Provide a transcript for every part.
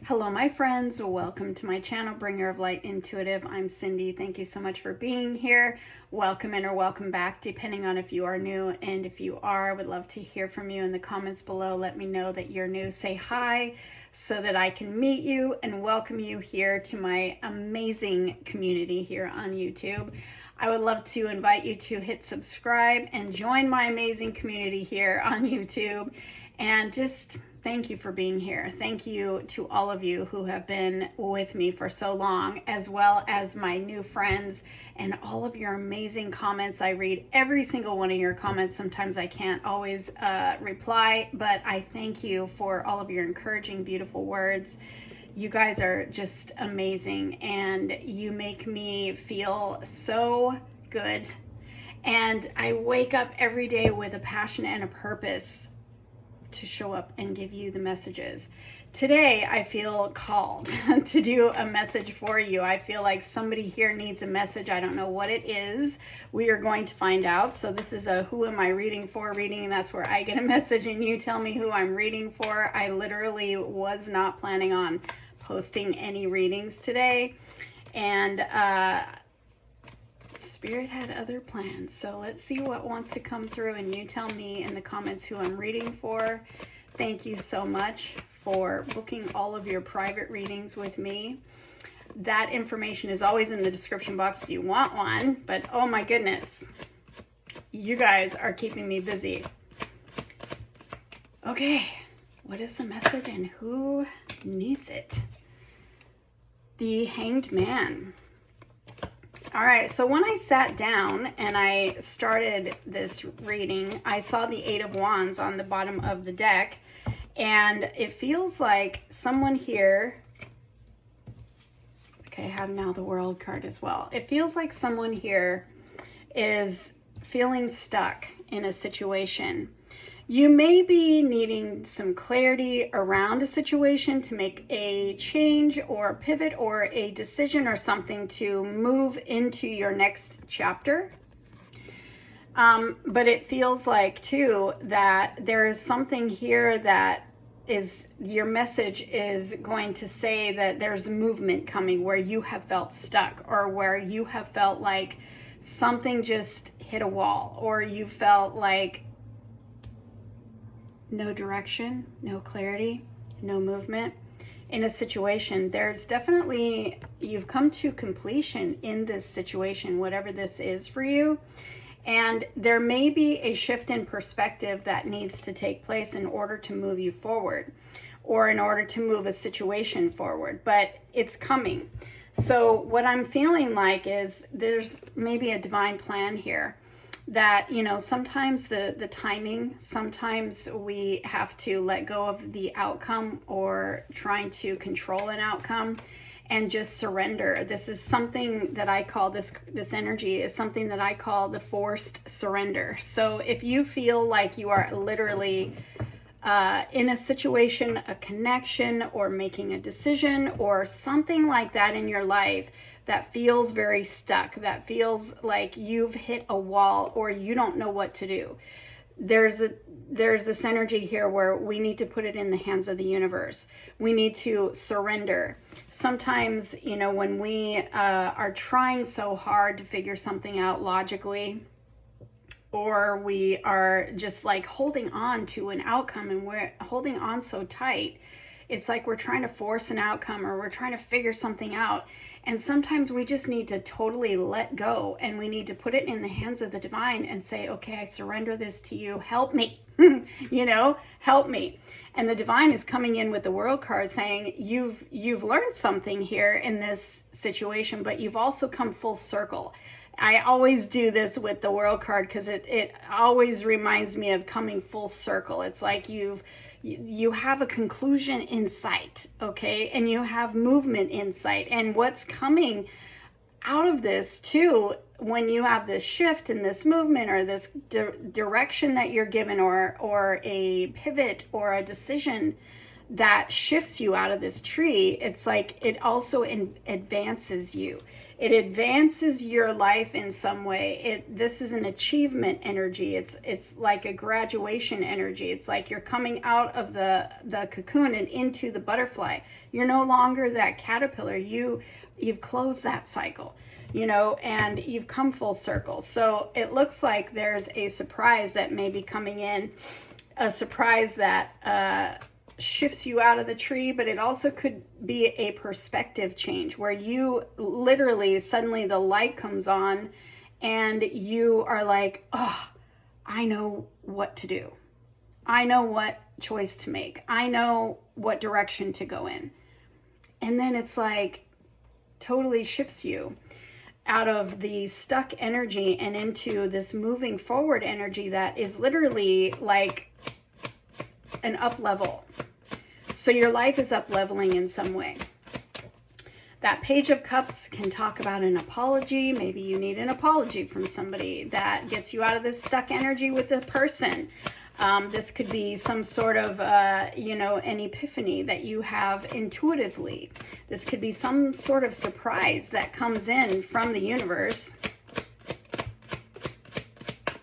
Hello, my friends. Welcome to my channel, Bringer of Light Intuitive. I'm Cindy. Thank you so much for being here. Welcome in or welcome back, depending on if you are new. And if you are, I would love to hear from you in the comments below. Let me know that you're new. Say hi so that I can meet you and welcome you here to my amazing community here on YouTube. I would love to invite you to hit subscribe and join my amazing community here on YouTube. And just thank you for being here. Thank you to all of you who have been with me for so long, as well as my new friends and all of your amazing comments. I read every single one of your comments. Sometimes I can't always reply, but I thank you for all of your encouraging, beautiful words. You guys are just amazing, and you make me feel so good. And I wake up every day with a passion and a purpose to show up and give you the messages. Today, I feel called to do a message for you. I feel like somebody here needs a message. I don't know what it is. We are going to find out. So this is a who am I reading for reading, and that's where I get a message and you tell me who I'm reading for. I literally was not planning on posting any readings today, and Spirit had other plans. So let's see what wants to come through, and you tell me in the comments who I'm reading for. Thank you so much for booking all of your private readings with me. That information is always in the description box if you want one, but oh my goodness, you guys are keeping me busy. Okay, what is the message and who needs it? The Hanged Man. All right, so when I sat down and I started this reading, I saw the Eight of Wands on the bottom of the deck, and it feels like someone here, okay, I have now the World card as well. It feels like someone here is feeling stuck in a situation. You may be needing some clarity around a situation to make a change or a pivot or a decision or something to move into your next chapter. But it feels like too that there is something here that is, your message is going to say that there's movement coming where you have felt stuck, or where you have felt like something just hit a wall, or you felt like no direction, no clarity, no movement in a situation. There's definitely, you've come to completion in this situation, whatever this is for you. And there may be a shift in perspective that needs to take place in order to move you forward, or in order to move a situation forward, but it's coming. So what I'm feeling like is there's maybe a divine plan here. That, you know, sometimes the timing, sometimes we have to let go of the outcome or trying to control an outcome and just surrender. This is something that I call, this energy is something that I call the forced surrender. So if you feel like you are literally in a situation, a connection, or making a decision or something like that in your life that feels very stuck, that feels like you've hit a wall or you don't know what to do, there's this energy here where we need to put it in the hands of the universe. We need to surrender. Sometimes, you know, when we are trying so hard to figure something out logically, or we are just like holding on to an outcome and we're holding on so tight, it's like we're trying to force an outcome or we're trying to figure something out. And sometimes we just need to totally let go, and we need to put it in the hands of the divine and say, okay, I surrender this to you. Help me, you know, help me. And the divine is coming in with the World card saying, you've learned something here in this situation, but you've also come full circle. I always do this with the World card because it always reminds me of coming full circle. It's like you have a conclusion in sight, okay? And you have movement in sight. And what's coming out of this too, when you have this shift in this movement or this direction that you're given, or a pivot or a decision that shifts you out of this tree, it's like it also advances you. It advances your life in some way. This is an achievement energy. It's like a graduation energy. It's like you're coming out of the cocoon and into the butterfly. You're no longer that caterpillar. You've closed that cycle, and you've come full circle. So it looks like there's a surprise that may be coming in, a surprise that shifts you out of the tree, but it also could be a perspective change where you literally suddenly the light comes on and you are like, oh, I know what to do. I know what choice to make. I know what direction to go in. And then it's like totally shifts you out of the stuck energy and into this moving forward energy that is literally like an up level. So your life is up leveling in some way. That Page of Cups can talk about an apology. Maybe you need an apology from somebody that gets you out of this stuck energy with a person. This could be some sort of, an epiphany that you have intuitively. This could be some sort of surprise that comes in from the universe.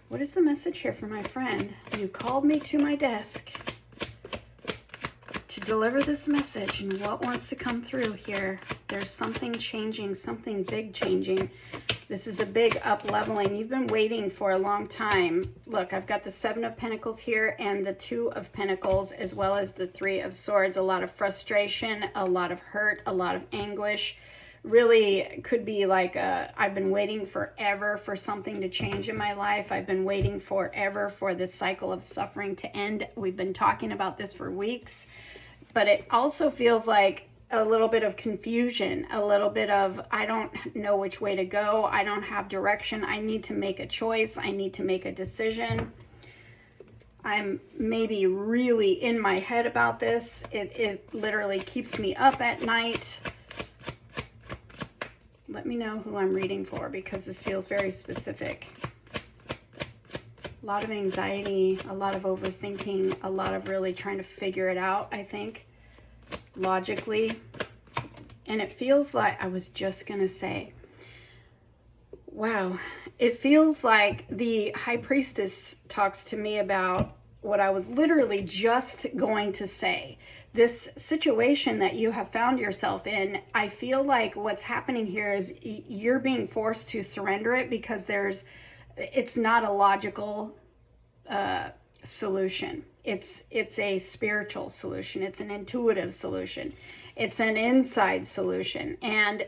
What is the message here for my friend? You called me to my desk to deliver this message, and what wants to come through here? There's something changing, something big changing. This is a big up leveling. You've been waiting for a long time. Look, I've got the 7 of Pentacles here and the 2 of Pentacles, as well as the 3 of Swords. A lot of frustration, a lot of hurt, a lot of anguish. Really could be like I've been waiting forever for something to change in my life. I've been waiting forever for this cycle of suffering to end. We've been talking about this for weeks. But it also feels like a little bit of confusion, a little bit of, I don't know which way to go. I don't have direction. I need to make a choice. I need to make a decision. I'm maybe really in my head about this. It literally keeps me up at night. Let me know who I'm reading for, because this feels very specific. A lot of anxiety, a lot of overthinking, a lot of really trying to figure it out, I think, logically. And it feels like, I was just going to say, wow, it feels like the High Priestess talks to me about what I was literally just going to say. This situation that you have found yourself in, I feel like what's happening here is you're being forced to surrender it because it's not a logical solution. It's a spiritual solution. It's an intuitive solution. It's an inside solution. And,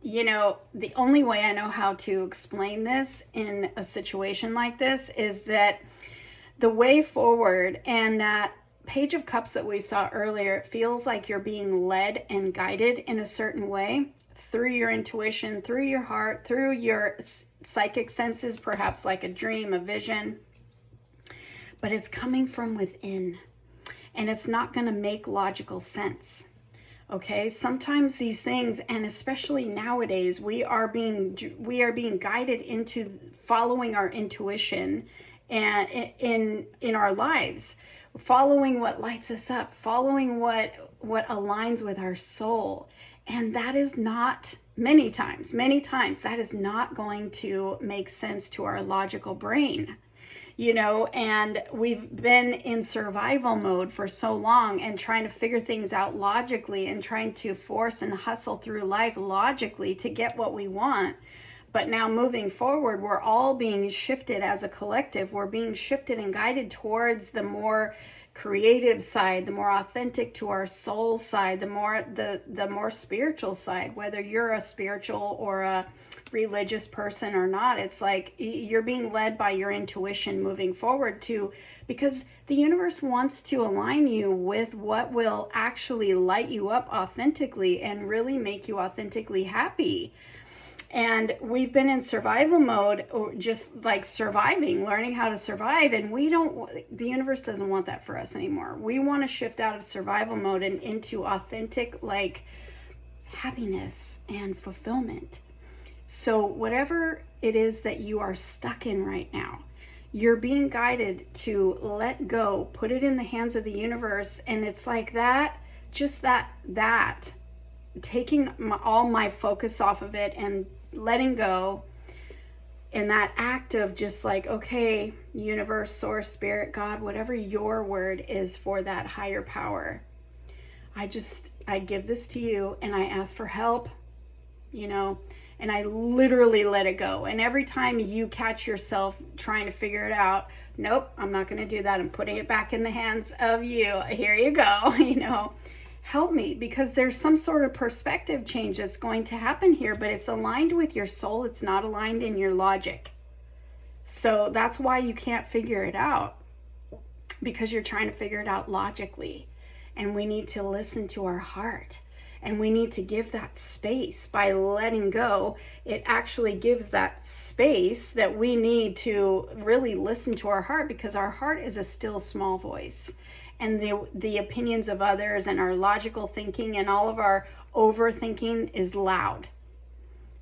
the only way I know how to explain this in a situation like this is that the way forward, and that Page of Cups that we saw earlier, it feels like you're being led and guided in a certain way through your intuition, through your heart, through your psychic senses, perhaps like a dream, a vision, but it's coming from within, and it's not going to make logical sense. Okay, sometimes these things, and especially nowadays, we are being guided into following our intuition and in our lives, following what lights us up, following what aligns with our soul. And that is not, many times, that is not going to make sense to our logical brain. And we've been in survival mode for so long and trying to figure things out logically and trying to force and hustle through life logically to get what we want. But now moving forward, we're all being shifted as a collective. We're being shifted and guided towards the more creative side, the more authentic to our soul side, the more spiritual side. Whether you're a spiritual or a religious person or not, it's like you're being led by your intuition moving forward because the universe wants to align you with what will actually light you up authentically and really make you authentically happy. And we've been in survival mode, or just like surviving, learning how to survive. And the universe doesn't want that for us anymore. We want to shift out of survival mode and into authentic, like, happiness and fulfillment. So whatever it is that you are stuck in right now, You're being guided to let go, put it in the hands of the universe. And it's like that, just that taking all my focus off of it and letting go. And that act of just like, okay, universe, source, spirit, God, whatever your word is for that higher power, I give this to you and I ask for help, and I literally let it go. And every time you catch yourself trying to figure it out, nope, I'm not going to do that. I'm putting it back in the hands of you. Here you go, help me, because there's some sort of perspective change that's going to happen here, but it's aligned with your soul. It's not aligned in your logic. So that's why you can't figure it out, because you're trying to figure it out logically. And we need to listen to our heart, and we need to give that space. By letting go, it actually gives that space that we need to really listen to our heart, because our heart is a still small voice. And the opinions of others and our logical thinking and all of our overthinking is loud.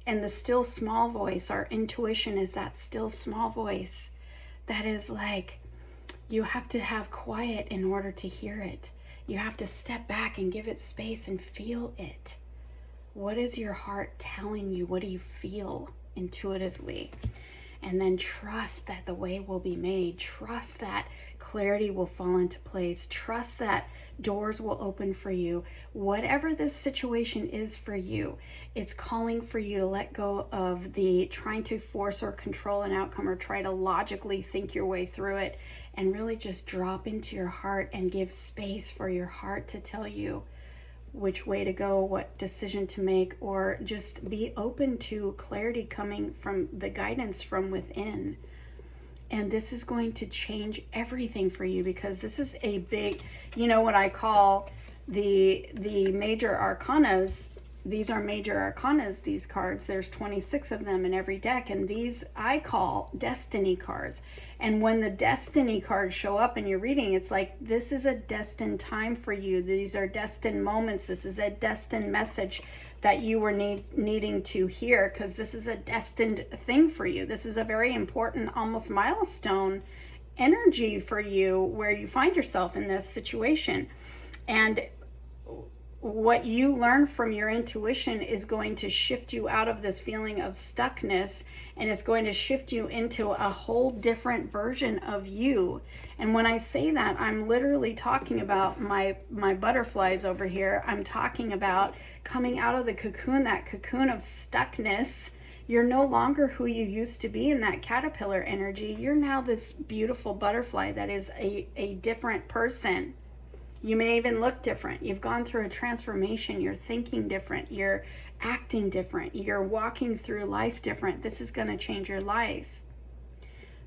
And the still small voice, our intuition, is that still small voice that is like, you have to have quiet in order to hear it. You have to step back and give it space and feel it. What is your heart telling you? What do you feel intuitively? And then trust that the way will be made. Trust that clarity will fall into place. Trust that doors will open for you. Whatever this situation is for you, it's calling for you to let go of the trying to force or control an outcome or try to logically think your way through it, and really just drop into your heart and give space for your heart to tell you which way to go, what decision to make, or just be open to clarity coming from the guidance from within. And this is going to change everything for you, because this is a big, what I call the major arcanas. These are major arcanas, these cards. There's 26 of them in every deck, and these I call destiny cards. And when the destiny cards show up in your reading, it's like, this is a destined time for you. These are destined moments. This is a destined message that you were needing to hear, because this is a destined thing for you. This is a very important, almost milestone energy for you, where you find yourself in this situation. And what you learn from your intuition is going to shift you out of this feeling of stuckness, and it's going to shift you into a whole different version of you. And when I say that, I'm literally talking about my butterflies over here. I'm talking about coming out of the cocoon, that cocoon of stuckness. You're no longer who you used to be in that caterpillar energy. You're now this beautiful butterfly that is a different person. You may even look different. You've gone through a transformation. You're thinking different. You're acting different. You're walking through life different. This is going to change your life.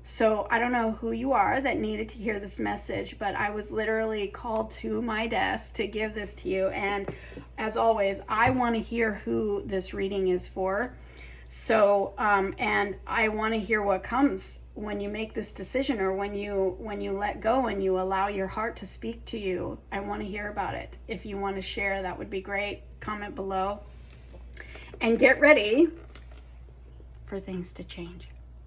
So I don't know who you are that needed to hear this message, but I was literally called to my desk to give this to you. And as always, I want to hear who this reading is for. So, and I want to hear what comes when you make this decision, or when you let go and you allow your heart to speak to you. I want to hear about it. If you want to share, that would be great. Comment below. And get ready for things to change.